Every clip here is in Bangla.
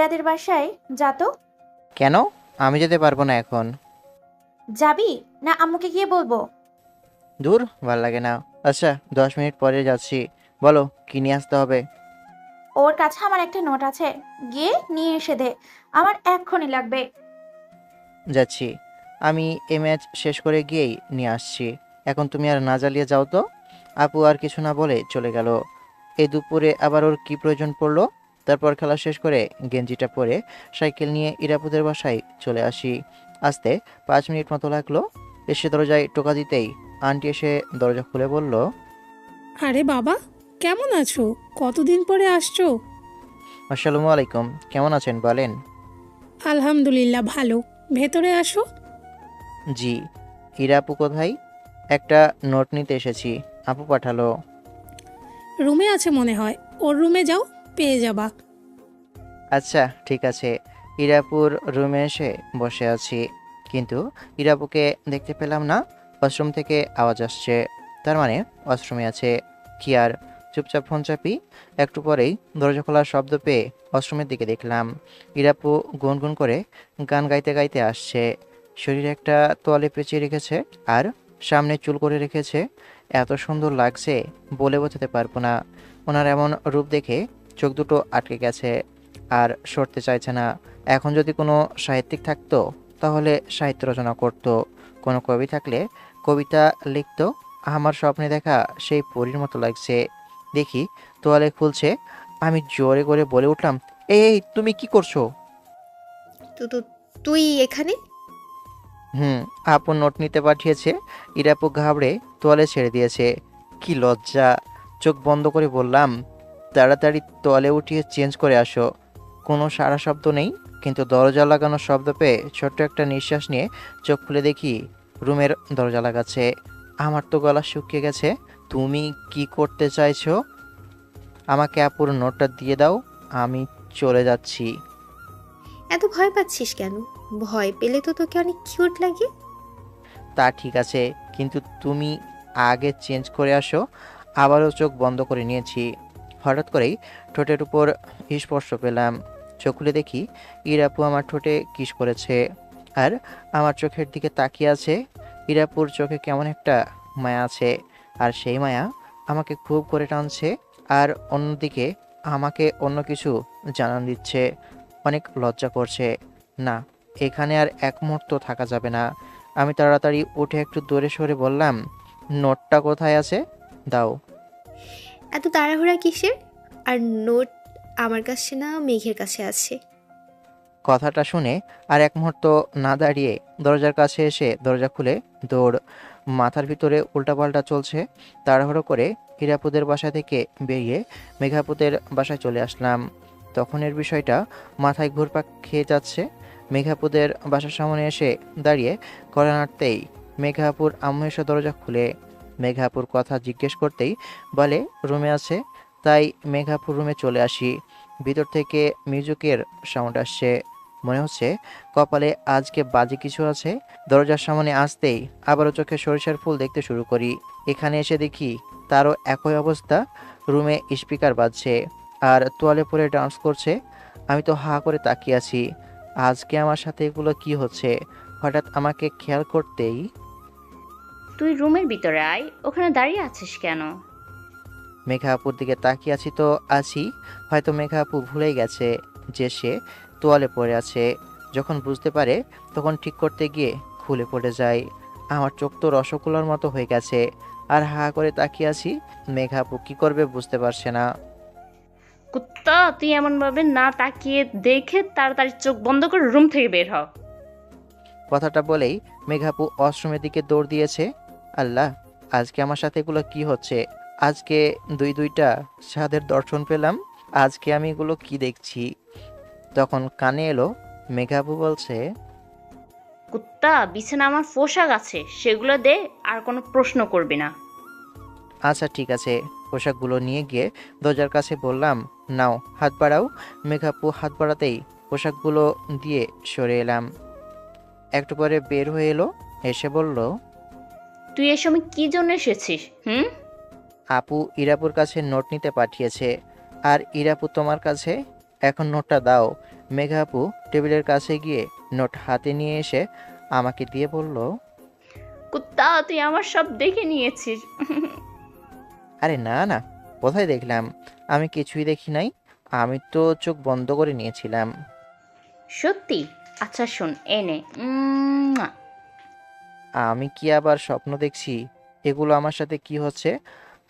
ইরাদের বাসায় যা তো। কেন? আমি যেতে পারবো না এখন। যাবি না আম্মুকে গিয়ে বলবো? দূর, ভাল লাগে না। আচ্ছা, 10 মিনিট পরে যাচ্ছি। বলো, কি নিয়ে আসতে হবে? ওর কাছে আমার একটা নোট আছে, গিয়ে নিয়ে এসে দে, আমার এক্ষুনি লাগবে। যাচ্ছি। আমি এই ম্যাচ শেষ করে গিয়েই নিয়ে আসছি। এখন তুমি আর না জ্বালিয়ে যাও তো। আপু আর কিছু না বলে চলে গেল। এই দুপুরে আবার ওর কি প্রয়োজন পড়লো? তারপর খেলা শেষ করে গেঞ্জিটা পরে সাইকেল নিয়ে ইরাপুদের বাসায় চলে আসি। আসতে 5 মিনিট মতো লাগলো। এসে দরজায় টোকা দিতেই আন্টি এসে দরজা খুলে বলল, আরে বাবা, কেমন আছো? কতদিন পরে আসছো? আসসালামু আলাইকুম, কেমন আছেন বলেন? আলহামদুলিল্লাহ, ভালো। ভেতরে আসো। জি। ইরা আপু কোথায়? একটা নোট নিতে এসেছি, আপু পাঠালো। রুমে আছে মনে হয়, ওর রুমে যাও, পেয়ে যাবা। আচ্ছা, ঠিক আছে। ইরাপুর রুমে এসে বসে আছি, কিন্তু ইরাপুকে দেখতে পেলাম না। ওয়াশরুম থেকে আওয়াজ আসছে, তার মানে ওয়াশরুমে আছে। কি আর, চুপচাপ ফোন চাপি। একটু পরেই দরজা খোলার শব্দ পেয়ে ওয়াশরুমের দিকে দেখলাম। ইরাপু গুনগুন করে গান গাইতে গাইতে আসছে। শরীরে একটা তোয়ালে পেঁচিয়ে রেখেছে, আর সামনে চুল করে রেখেছে। এত সুন্দর লাগছে, বলে বোঝাতে পারবো না। ওনার এমন রূপ দেখে চোখ দুটো আটকে গেছে, আর সরতে চাইছে না। এখন যদি কোনো সাহিত্যিক থাকতো, তাহলে সাহিত্য রচনা করত। কোনো কবি থাকলে কবিতা লিখতো। আমার স্বপ্নে দেখা সেই পরীর মতো লাগছে। দেখি তোয়ালে খুলছে, আমি জোরে করে বলে উঠলাম, এই এই, তুমি কি করছো? তো তো তুই এখানে? হুম, আপু নোট নিতে পাঠিয়েছে। ইরাপু ঘাবড়ে তোয়ালে ছেড়ে দিয়েছে। কি লজ্জা! চোখ বন্ধ করে বললাম, তাড়াতাড়ি তোয়ালে উঠিয়ে চেঞ্জ করে আসো। কোনো সাড়া শব্দ নেই, কিন্তু দরজা লাগানোর শব্দ পেয়ে ছোট্ট একটা নিঃশ্বাস নিয়ে চোখ খুলে দেখি রুমের দরজা লাগাচ্ছে। আমার তো গলা শুকিয়ে গেছে। তুমি কি করতে চাইছো? আমাকে আপুর নোটটা দিয়ে দাও, আমি চলে যাচ্ছি। এত ভয় পাচ্ছিস কেন? ভয় পেলে তো তোকে অনেক কিউট লাগে। তা ঠিক আছে, কিন্তু তুমি আগে চেঞ্জ করে আসো। আবারও চোখ বন্ধ করে নিয়েছি। হঠাৎ করেই ঠোঁটের উপর স্পর্শ পেলাম। চোখ খুলে দেখি ইরাপু আমার ঠোঁটে কিস করেছে, আর আমার চোখের দিকে তাকিয়ে আছে। ইরাপুর চোখে কেমন একটা মায়া আছে, আর সেই মায়া আমাকে খুব করে টানছে। আর অন্যদিকে আমাকে অন্য কিছু জানান দিচ্ছে। অনেক লজ্জা করছে। না, এখানে আর এক মুহূর্ত থাকা যাবে না। আমি তাড়াতাড়ি উঠে একটু দূরে সরে বললাম, নোটটা কোথায় আছে? দাও। এত তাড়াহুড়া কিসের? আর নোট আমার কাছে না, মেঘের কাছে আছে। কথাটা শুনে আর এক মুহূর্ত না দাঁড়িয়ে দরজার কাছে এসে দরজা খুলে দৌড়। মাথার ভিতরে উল্টাপাল্টা চলছে। তাড়াহুড়ো করে হীরাপুদের বাসা থেকে বেরিয়ে মেঘাপুদের বাসায় চলে আসলাম। তখনের বিষয়টা মাথায় ঘুরপাক খেয়ে যাচ্ছে। মেঘাপুদের বাসার সামনে এসে দাঁড়িয়ে কড়া নাড়তেই মেঘাপুর আম্মু এসে দরজা খুলে। মেঘাপুর কথা জিজ্ঞেস করতেই বলে রুমে আছে। তাই মেঘাপুর রুমে চলে আসি। ভিতর থেকে মিউজিকের সাউন্ড আসছে। মনে হচ্ছে কপালে আজকে বাজে কিছু আছে। দরজার সামনে আসতেই আবারও চোখে সরিষার ফুল দেখতে শুরু করি। এখানে এসে দেখি তারও একই অবস্থা। রুমে স্পিকার বাজছে, আর তোয়ালে পরে ডান্স করছে। আমি তো হা করে তাকিয়ে আছি। আজকে আমার সাথে এগুলো কি হচ্ছে? হঠাৎ আমাকে খেয়াল করতেই তুই রুমের ভিতরে আয়, ওখানে দাঁড়িয়ে আছিস কেন? মেঘা আপুর দিকে তাকিয়ে আছি তো আছি। হয়তো মেঘা আপু ভুলেই গেছে যে সে তোয়ালে পড়ে আছে। যখন বুঝতে পারে, তখন ঠিক করতে গিয়ে খুলে পড়ে যায়। আমার চোখ তো রসগোল্লার মতো হয়ে গেছে, আর হা করে তাকিয়ে আছি। মেঘা আপু কি করবে বুঝতে পারছে না। কুত্তা, তুই এমন ভাবে না তাকিয়ে দেখে তাড়াতাড়ি চোখ বন্ধ করে রুম থেকে বের হ। কথাটা বলেই মেঘা আপু ওয়াশরুমের দিকে দৌড় দিয়েছে। আল্লাহ, আজকে আমার সাথে এগুলো কি হচ্ছে? আজকে দুইটা সাধের দর্শন পেলাম। আজকে আমি এগুলো কি দেখছি? তখন কানে এলো মেঘা আপু বলছে, কুত্তা, বিছানা আমার পোশাক আছে, সেগুলো দে, আর কোনো প্রশ্ন করবি না। আচ্ছা ঠিক আছে। পোশাকগুলো নিয়ে গিয়ে দরজার কাছে বললাম, নাও হাত বাড়াও। মেঘাপু হাত বাড়াতেই পোশাকগুলো দিয়ে সরে এলাম। একটু পরে বের হয়ে এলো, এসে বলল, তুই এ সময় কি জন্য এসেছিস? হুম? আপু ইরাপুর কাছে নোট নিতে পাঠিয়েছে। আর ইরাপু তোমার কাছে? এখন নোটটা দাও। মেঘা আপু টেবিলের কাছে গিয়ে নোট হাতে নিয়ে এসে আমাকে দিয়ে বলল, কুত্তা তুই আমার সব দেখে নিয়েছিস। আরে না না, কোথায় দেখলাম? আমি কিছুই দেখি নাই। আমি তো চোখ বন্ধ করে নিয়েছিলাম। সত্যি? আচ্ছা শোন, এনে আমি কি আবার স্বপ্ন দেখছি? এগুলো আমার সাথে কি হচ্ছে?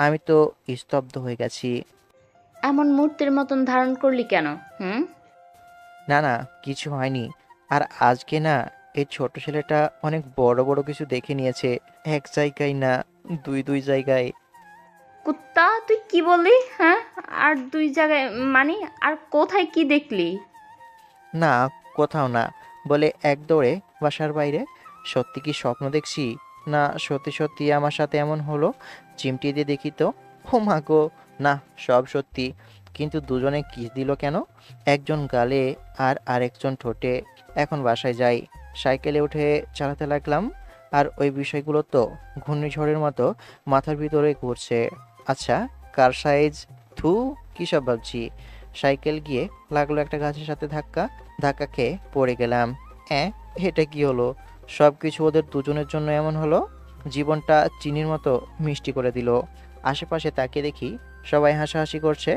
আমি তো স্তব্ধ হয়ে গেছি। এমন মূর্তির মতন ধারণ করলি কেন? হুম। না না, কিছু হয়নি। আর আজকে না, এই ছোট ছেলেটা অনেক বড় বড় কিছু দেখে নিয়েছে। এক জায়গায় না, দুই দুই জায়গায়। কুত্তা তুই কি বললি? হ্যাঁ, আর দুই জায়গায় মানে? আর কোথায় কি দেখলি? না, কোথাও না বলে এক দৌড়ে বাসার বাইরে। সত্যি কি স্বপ্ন দেখছি, না সত্যি সত্যি আমার সাথে এমন হলো? চিমটি দিয়ে দেখি তো। ও মা গো, না সব সত্যি। কিন্তু দুজনে কিস দিল কেন? একজন গালে আর আরেকজন ঠোঁটে। এখন বাসায় যাই, সাইকেলে উঠে চালাতে লাগলাম। আর ওই বিষয়গুলো তো ঘূর্ণিঝড়ের মতো মাথার ভিতরে ঘুরছে। আচ্ছা, কার সাইজ? থু, কী সব ভাবছি। সাইকেল গিয়ে লাগলো একটা গাছের সাথে ধাক্কা। ধাক্কা খেয়ে পড়ে গেলাম। এটা কি হলো? সব কিছু ওদের দুজনের জন্য এমন হলো। জীবনটা চিনির মতো মিষ্টি করে দিল। আশেপাশে তাকিয়ে দেখি সবাই হাসাহাসি করছে।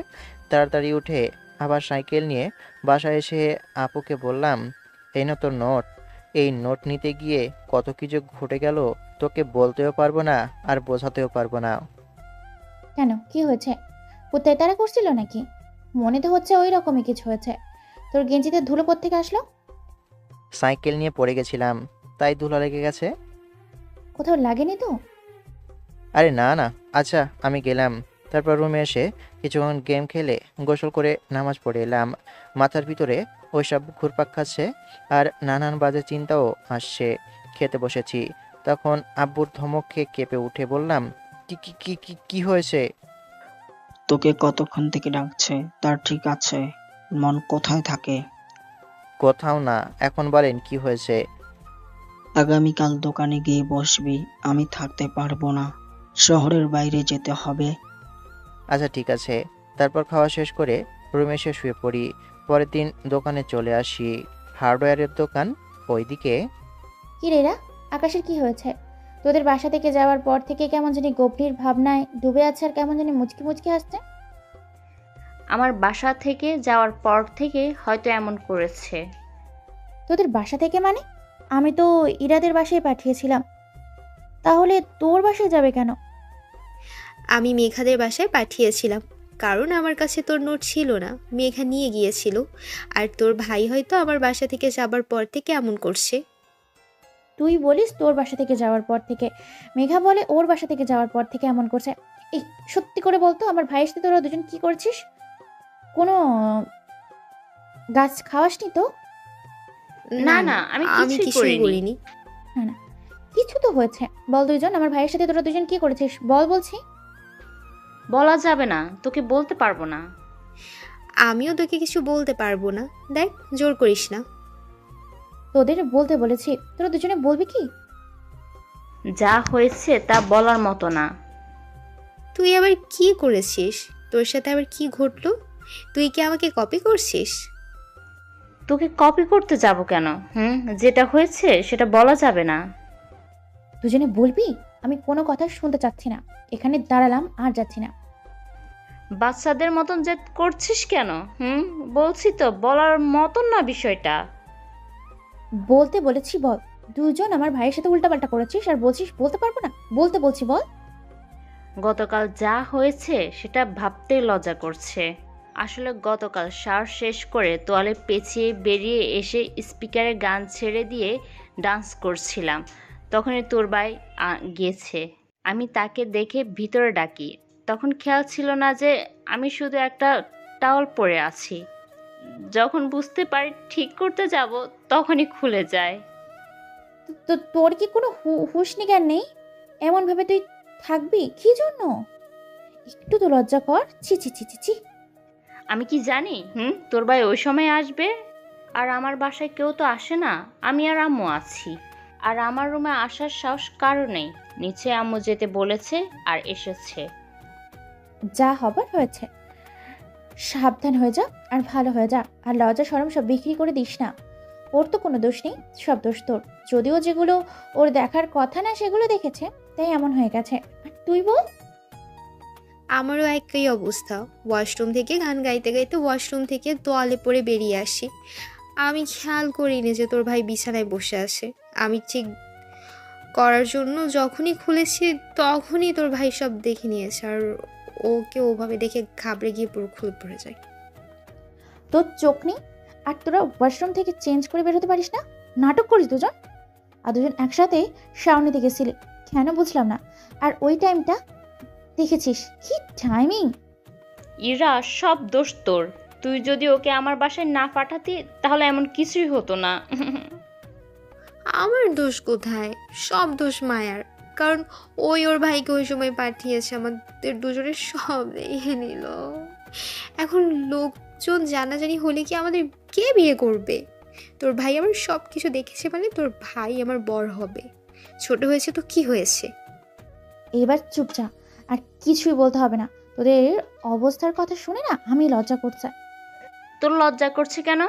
তাড়াতাড়ি উঠে আবার সাইকেল নিয়ে বাসায় এসে আপুকে বললাম, এই না তোর নোট। এই নোট নিতে গিয়ে কত কিছু ঘটে গেল, তোকে বলতেও পারবো না আর বোঝাতেও পারবো না। কেন, কি হয়েছে? কোথায় তারা করছিল নাকি? মনে তো হচ্ছে ওই রকমই কিছু হয়েছে। তোর গেঞ্জিতে ধুলো কোত্থেকে আসলো? সাইকেল নিয়ে পড়ে গেছিলাম, তাই ধুলা লেগে গেছে। কোথাও লাগেনি তো? আরে না না, আচ্ছা আমি গেলাম। তারপর রুমে এসে কিছুক্ষণ গেম খেলে গোসল করে নামাজ পড়ে এলাম। মাথার ভিতরে ওইসব ঘুরপাক খাচ্ছে আর নানান বাজে চিন্তাও আসছে। খেতে বসেছি, তখন আব্বুর ধমক খেয়ে কেঁপে উঠে বললাম, কি কি কি কি কি হয়েছে? তোকে কতক্ষণ থেকে ডাকছে? তার ঠিক আছে, মন কোথায় থাকে? কোথাও না, এখন বলেন কি হয়েছে? আগামীকাল দোকানে গিয়ে বসবি। আমি থাকতে পারবো না, শহরের বাইরে যেতে হবে। আচ্ছা ঠিক আছে। তারপর খাওয়া শেষ করে রুমে এসে শুয়ে পড়ি। পরের দিন দোকানে চলে আসি। হার্ডওয়্যারের দোকান ওইদিকে। কি রে এরা, আকাশের কি হয়েছে? তোদের বাসা থেকে যাওয়ার পর থেকে কেমন জানি গভীর ভাবনায় ডুবে আছে আর কেমন জানি মুচকি মুচকি আসছে। আমার বাসা থেকে যাওয়ার পর থেকে হয়তো এমন করেছে। তোদের বাসা থেকে মানে? আমি তো ইরাদের বাসায় পাঠিয়েছিলাম, তাহলে তোর বাসায় যাবে কেন? আমি মেঘাদের বাসায় পাঠিয়েছিলাম, কারণ আমার কাছে তোর নোট ছিল না, মেঘা নিয়ে গিয়েছিল। আর তোর ভাই হয়তো আমার বাসা থেকে যাবার পর থেকে এমন করছে। তুই বলিস তোর বাসা থেকে যাওয়ার পর থেকে, মেঘা বলে ওর বাসা থেকে যাওয়ার পর থেকে এমন করছে। এই সত্যি করে বলতো, আমার ভাইয়ের সাথে তোরা দুজন কি করছিস? কোনো গাছ খাওয়াসনি তো? না না, আমি আমি কিছুই কিছুই করিনি। করিনি। না না, কিছু তো হয়েছে। বল দুইজন, আমার ভাইয়ের সাথে তোরা দুজন কি করেছিস বল বলছি। বলা যাবে না, তোকে বলতে পারবো না। আমিও তোকে কিছু বলতে পারবো না। দেখ, জোর করিস না। তোদের বলতে বলেছি, তোরা দুজনে বলবি কি? যা হয়েছে তা বলার মতো না। তুই আবার কি করেছিস? তোর সাথে আবার কি ঘটলো? তুই কি আমাকে কপি করছিস? তোকে কপি করতে যাব কেন? যেটা হয়েছে সেটা বলা যাবে না। দুজনে বলবি? আমি কোনো কথা শুনতে চাচ্ছি না, এখানে দাঁড়ালাম আর যাচ্ছি না। বাচ্চাদের মতন জেদ করছিস কেন? বলছি তো বলার মতন না বিষয়টা। বলতে বলেছি বল। দুজন আমার ভাইয়ের সাথে উল্টাপাল্টা করেছিস আর বলছিস বলতে পারবো না? বলতে বলছি বল। গতকাল যা হয়েছে সেটা ভাবতেই লজ্জা করছে। আসলে গতকাল শাওয়ার শেষ করে তোয়ালে পেঁচিয়ে বেরিয়ে এসে স্পিকারে গান ছেড়ে দিয়ে ডান্স করছিলাম। তখনই তোর ভাই গেছে। আমি তাকে দেখে ভিতরে ডাকি। তখন খেয়াল ছিল না যে আমি শুধু একটা টাওয়াল পরে আছি। যখন বুঝতে পারি ঠিক করতে যাব, তখনই খুলে যায়। তো তোর কি কোনো হুঁশ জ্ঞান নেই? এমন ভাবে তুই থাকবি কি জন্য? একটু তো লজ্জা কর। ছি ছি ছি ছি ছি। আমি কি জানি তোর ভাই ওই সময় আসবে? আর আমার বাসায় কেউ তো আসে না, আমি আর আম্মু আছি। আর আমার রুমে আসার সাহস কারো নেই। নিচে আম্মু যেতে বলেছে আর এসেছে। যা হবার হয়েছে। সাবধান হয়ে যা আর ভালো হয়ে যা, আর লজ্জা শরম সব বিক্রি করে দিস না। ওর তো কোনো দোষ নেই, সব দোষ তোর। যদিও যেগুলো ওর দেখার কথা না সেগুলো দেখেছে, তাই এমন হয়ে গেছে। আর তুই বল। আমারও একই অবস্থা। ওয়াশরুম থেকে গান গাইতে গাইতে ওয়াশরুম থেকে তোয়ালে পরে বেরিয়ে আসি। আমি খেয়াল করিনি যে তোর ভাই বিছানায় বসে আছে। আমি ঠিক করার জন্য যখনই খুলেছি তখনই তোর ভাই সব দেখে নিয়েছে, আর ওকে ওভাবে দেখে ঘাবড়ে গিয়ে পুরো খুলে পড়ে যায়। তোর চোখ নেই? আর তোরা ওয়াশরুম থেকে চেঞ্জ করে বেরোতে পারিস না? নাটক করিস দুজন। আর দুজন একসাথে শাওনিতে গেছিলি, কেন বুঝলাম না। আর ওই টাইমটা দেখেছিস, কি টাইমিং! ইরা, সব দোষ তোর। তুই যদি ওকে আমার বাসায় না পাঠাতি তাহলে এমন কিছুই হতো না। আমার দোষ কোথায়? সব দোষ মায়ার। কারণ ওই ওর ভাইকে ওই সময় পাঠিয়েছে, আমাদের দুজনের সব দেখে নিল। এখন লোকজন জানাজানি হলে কি আমাদের কে বিয়ে করবে? তোর ভাই আমার সব কিছু দেখেছে মানে তোর ভাই আমার বর হবে। ছোট হয়েছে তো কি হয়েছে? এবার চুপ যা, আর কিছুই বলতে হবে না। তোদের অবস্থার কথা শুনে না আমি লজ্জা করছে। তোর লজ্জা করছে কেন?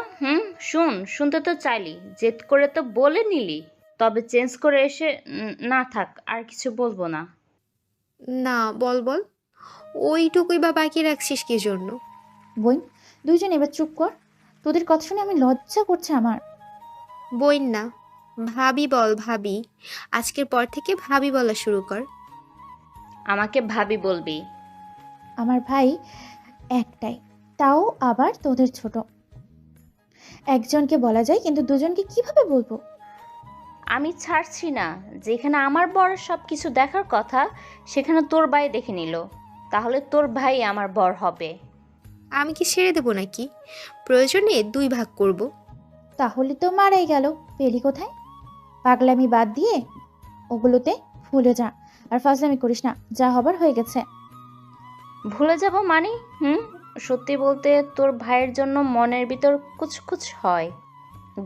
শুনতে তো চাইলি, জেদ করে তো বলে নিলি। তবে চেঞ্জ করে এসে না থাক, আর কিছু বলবো না। না, বল বল, ওইটুকুই বা বাকি রাখছিস কি জন্য? বোন, দুইজন এবার চুপ কর। তোদের কথা শুনে আমি লজ্জা করছে আমার। বইন না, ভাবি বল ভাবি। আজকের পর থেকে ভাবি বলা শুরু কর। আমাকে ভাবি বলবি? আমার ভাই একটাই, তাও আবার তোদের ছোট। একজনকে বলা যায়, কিন্তু দুজনকে কিভাবে বলবো? আমি ছাড়ছি না। যেখানে আমার বর সব কিছু দেখার কথা সেখানে তোর ভাই দেখে নিল, তাহলে তোর ভাই আমার বর হবে। আমি কি ছেড়ে দেবো নাকি? প্রয়োজনে দুই ভাগ করব। তাহলে তো মারাই গেল। পেলি কোথায়? পাগলামি বাদ দিয়ে ওগুলোতে ভুলে যা, আর ফাজলামি করিস না। যা হবার হয়ে গেছে। ভুলে যাব মানে? সত্যি বলতে তোর ভাইয়ের জন্য মনের ভিতর কুচকুচ হয়।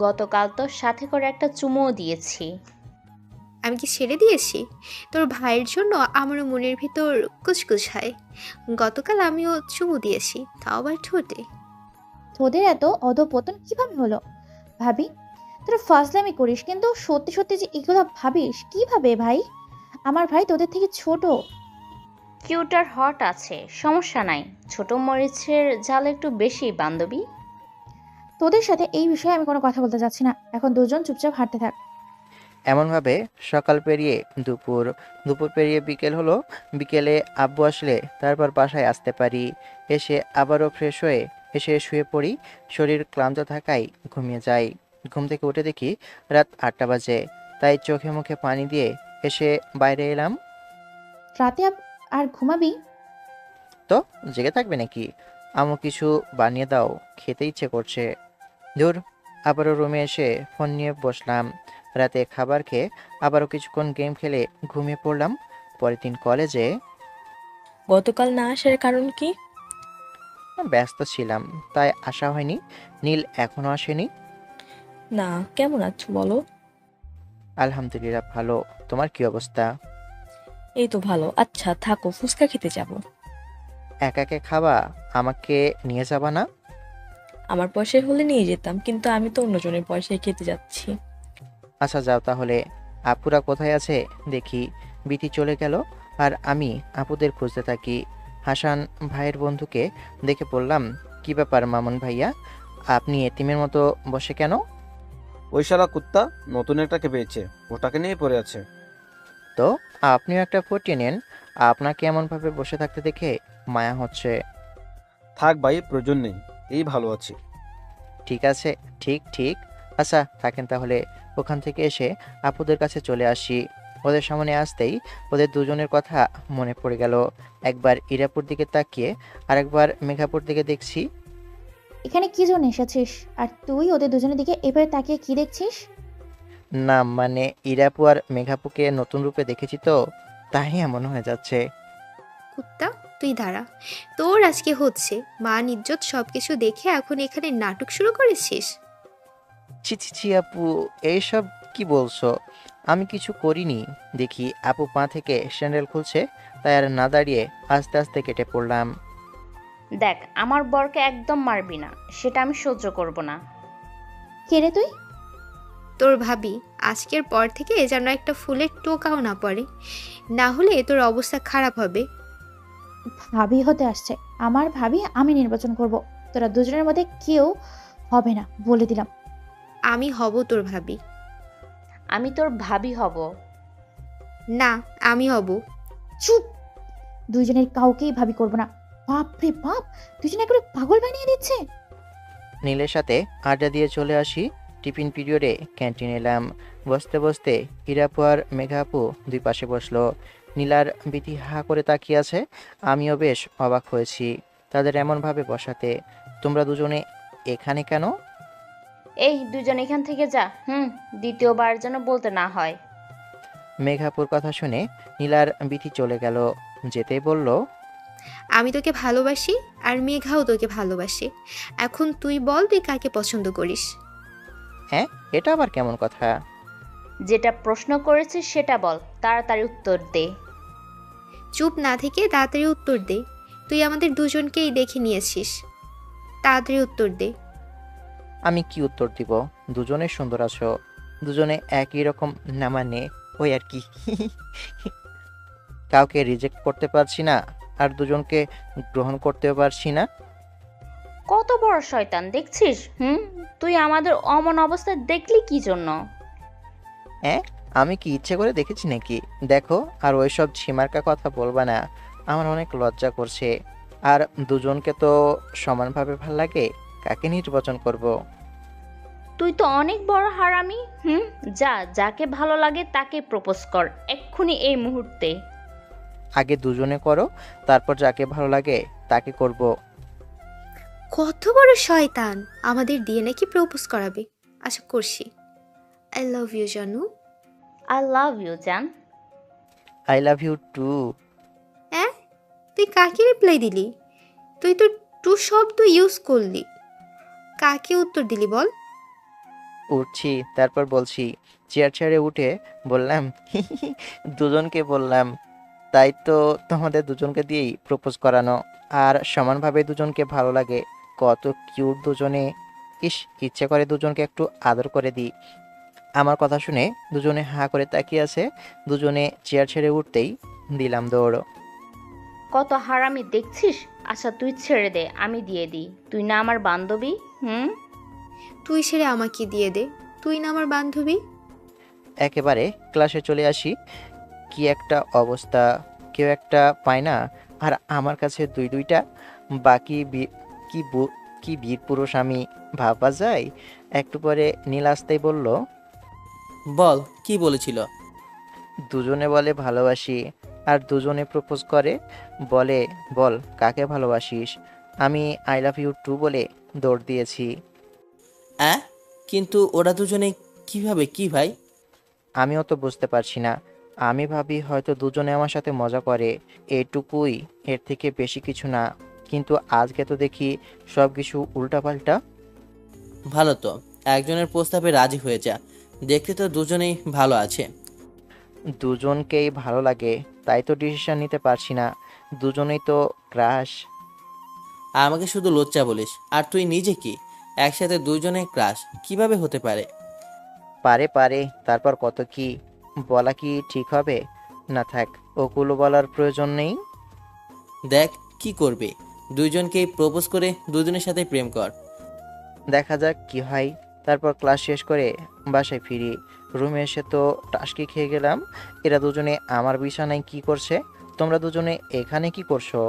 গতকাল তো সাথে করে একটা চুমুও দিয়েছি। আমি কি ছেড়ে দিয়েছি? তোর ভাইয়ের জন্য আমারও মনের ভিতর কুচকুচ হয়। গতকাল আমিও চুমু দিয়েছি, তাও আবার ঠোঁটে। তোদের এত অধপতন কিভাবে হলো? ভাবি, তোরা ফাজলামি করিস, কিন্তু সত্যি সত্যি যে এগুলো ভাবিস কিভাবে ভাই? আমার ভাই তোদের থেকে ছোট। কিউট আর হট আছে, সমস্যা নাই। ছোট মরিচের ঝাল একটু বেশি, বান্ধবী। তোদের সাথে এই বিষয়ে আমি কোনো কথা বলতে যাচ্ছি না। এখন দুজন চুপচাপ হাঁটতে থাক। এমনভাবে সকাল পেরিয়ে দুপুর, দুপুর পেরিয়ে বিকেল হলো। বিকেলে আব্বু আসলে তারপর বাসায় আসতে পারি। এসে আবারও ফ্রেশ হয়ে এসে শুয়ে পড়ি। শরীর ক্লান্ত থাকায় ঘুমিয়ে যাই। ঘুম থেকে উঠে দেখি রাত 8টা বাজে। তাই চোখে মুখে পানি দিয়ে এসে বাইরে এলাম। রাতে আর ঘুমাবি? তো জেগে থাকবে নাকি? আমু কিছু বানিয়ে দাও, খেতে ইচ্ছে করছে। ধুর, আবারও রুমে এসে ফোন নিয়ে বসলাম। রাতে খাবার খেয়ে আবারও কিছুক্ষণ গেম খেলে ঘুমিয়ে পড়লাম। পরের দিন কলেজে গতকাল না আসার কারণ কি? ব্যস্ত ছিলাম, তাই আসা হয়নি। নীল এখনো আসেনি। না, কেমন আছো বলো? আলহামদুলিল্লাহ ভালো। তোমার কি অবস্থা? এই তো ভালো। আচ্ছা থাকো, ফুচকা খেতে যাব। একা একা খাবা? আমাকে নিয়ে যাবা না? আমার পয়সায় হলে নিয়ে যেতাম, কিন্তু আমি তো অন্যজনের পয়সায় খেতে যাচ্ছি। আচ্ছা যাও তাহলে। আপুরা কোথায় আছে দেখি। বিথি চলে গেল আর আমি আপুদের খুঁজতে থাকি। হাসান ভাইয়ের বন্ধুকে দেখে বললাম, কি ব্যাপার মামুন ভাইয়া, আপনি এতিমের মতো বসে কেন? ওই শালা কুত্তা নতুন একটাকে পেয়েছে, ওটাকে নিয়ে পড়ে আছে। তো আপনিও একটা পটিয়ে নেন। আপনাকে এমনভাবে বসে থাকতে দেখে মায়া হচ্ছে। থাক ভাই, প্রয়োজন নেই, এই ভালো আছি। ঠিক আছে, ঠিক ঠিক। আচ্ছা থাকেন তাহলে। ওখান থেকে এসে আপুদের কাছে চলে আসি। ওদের সামনে আসতেই ওদের দুজনের কথা মনে পড়ে গেল। একবার ইরাপুর দিকে তাকিয়ে আরেকবার মেঘাপুর দিকে দেখছি। এখানে কি জন্য এসেছিস? আর তুই ওদের দুজনের দিকে এবারে তাকিয়ে কি দেখছিস? না মানে ইরাপু আর মেঘাপুকে নতুন রূপে দেখেছি তো, তাই এমন হয়ে যাচ্ছে। কুত্তা, তুই দাঁড়া। তোর আজকে হচ্ছে মান ইজ্জত সবকিছু দেখে এখন এখানে নাটক শুরু করেছিস? ছি ছি ছি আপু, এইসব কি বলছো? আমি কিছু করিনি। দেখি আপু পা থেকে স্যান্ডেল খুলছে, তাই আর না দাঁড়িয়ে আস্তে আস্তে কেটে পড়লাম। দেখ, আমার বরকে একদম মারবি না, সেটা আমি সহ্য করব না। কে রে তুই? তোর ভাবি। আজকের পর থেকে যেন একটা ফুলের টোকাও না পড়ে, না হলে তোর অবস্থা খারাপ হবে। ভাবি হতে আসছে, আমার ভাবি আমি নির্বাচন করব। তোরা দুজনের মধ্যে কেউ হবে না, বলে দিলাম। আমি হব তোর ভাবি। আমি তোর ভাবি হব। না, আমি হব। চুপ! দুইজনের কাউকেই ভাবি করব না। বাপ রে বাপ, দুজনে একবারে পাগল বানিয়ে দিচ্ছে। নীলের সাথে আড্ডা দিয়ে চলে আসি। টিফিন পিরিয়ডে ক্যান্টিনে এলাম। বসতে বসতে হিরাপু আর মেঘা আপু দুই পাশে বসলো। নীলার বিধি হা করে তাকিয়ে আছে। আমিও বেশ অবাক হয়েছি তাদের এমনভাবে বসাতে। তোমরা দুজনে এখানে কেন? এই দুজন এখান থেকে যা। দ্বিতীয়বার যেন বলতে না হয়। মেঘাপুর কথা শুনে নীলার বিধি চলে গেল। যেতেই বলল, আমি তোকে ভালোবাসি, আর মেঘাও তোকে ভালোবাসে। এখন তুই বল, তুই কাকে পছন্দ করিস? হ্যাঁ, এটা আবার কেমন কথা? যেটা প্রশ্ন করেছিস সেটা বল, তাড়াতাড়ি উত্তর দে। চুপ না থেকে তাড়াতাড়ি উত্তর দে। তুই আমাদের দুজনকেই দেখে নিয়েছিস, তাড়াতাড়ি উত্তর দে। আমি কি উত্তর দিব? দুজনে সুন্দর আছো, দুজনে একই রকম না, মানে ওই আর কি। কাউকে রিজেক্ট করতে পারছি না, আর দুজনকে গ্রহণ করতেও পারছি না। কত বড় শয়তান দেখছিস? তুই আমাদের অমন অবস্থায় দেখলি কি জন্য? হ্যাঁ, আমি কি ইচ্ছে করে দেখেছি নাকি? দেখো, আর ওইসব ঝিমার্কা কথা বলবা না, আমার অনেক লজ্জা করছে। আর দুজনকে তো সমানভাবে ভাল লাগে, কাকে নির্বাচন করব? তুই তো অনেক বড় হারামি। যা, যাকে ভালো লাগে তাকে প্রপোজ কর এক্ষুনি, এই মুহূর্তে। আগে দুজনে করো, তারপর যাকে ভালো লাগে তাকে করব। কত বড় শয়তান! আমাদের দিয়ে নাকি প্রপোজ করাবে। আচ্ছা, করছি। আই লাভ ইউ জানু। আই লাভ ইউ জান। I love you too. হ্যাঁ, তুই কাকে রিপ্লাই দিলি? তুই তো টু শব্দ ইউজ করলি। কাকে উত্তর দিলি বল? উঠছি, তারপর বলছি। চেয়ার ছেড়ে উঠে বললাম, দুজনকে বললাম। তাই তো তোমাদের দুজনকে দিয়েই প্রপোজ করানো। আর সমানভাবে দুজনকে ভালো লাগে। কত কিউট দুজনে। ইস, ইচ্ছে করে দুজনকে একটু আদর করে দিই। আমার কথা শুনে দুজনে হাঁ করে তাকিয়ে আছে। দুজনে চেয়ার ছেড়ে উঠতেই দিলাম দৌড়। কত হারামি দেখছিস? আচ্ছা তুই ছেড়ে দে, আমি দিয়ে দিই। তুই না আমার বান্ধবী? তুই সেরে আমাকে দিয়ে দে। তুই না আমার বান্ধবী? একেবারে ক্লাসে চলে আসি। কি একটা অবস্থা, কেউ একটা পায় না, আর আমার কাছে দুই দুইটা। বাকি কি বীর পুরুষ আমি, ভাবা যায়? একটু পরে নীল আসতেই বলল, বল, কি বলেছিল? দুজনে বলে ভালোবাসি, আর দুজনে প্রপোজ করে। বলে, বল কাকে ভালোবাসিস? আমি আই লাভ ইউ টু বলে দৌড় দিয়েছি। অ্যাঁ, কিন্তু ওরা দুজনে কিভাবে, কি ভাই? আমিও তো বুঝতে পারছি না। আমি ভাবি হয়তো দুজনে আমার সাথে মজা করে, এটুকুই, এর থেকে বেশি কিছু না। কিন্তু আজকে তো দেখি সব কিছু উল্টাপাল্টা। ভালো তো, একজনের প্রস্তাবে রাজি হয়ে যা। দেখতে তো দুজনেই ভালো আছে। দুজনকেই ভালো লাগে, তাই তো ডিসিশন নিতে পারছি না। দুজনেই তো ক্রাশ। আমাকে শুধু লোচ্চা বলিস, আর তুই নিজে কি? একসাথে দুজনে ক্রাশ কিভাবে হতে পারে? পারে পারে, তারপর কত কি বলা কি ঠিক হবে? না থাক, ওগুলো বলার প্রয়োজন নেই। দেখ কি করবে, দুইজনকেই প্রপোজ করে দুজনের সাথে প্রেম কর। দেখা যাক কি হয়। তারপর ক্লাস শেষ করে বাসায় ফিরি। রুমে এসে তো টাসকি খেয়ে গেলাম। এরা দুজনে আমার বিছানায় কি করছে? তোমরা দুজনে এখানে কি করছো?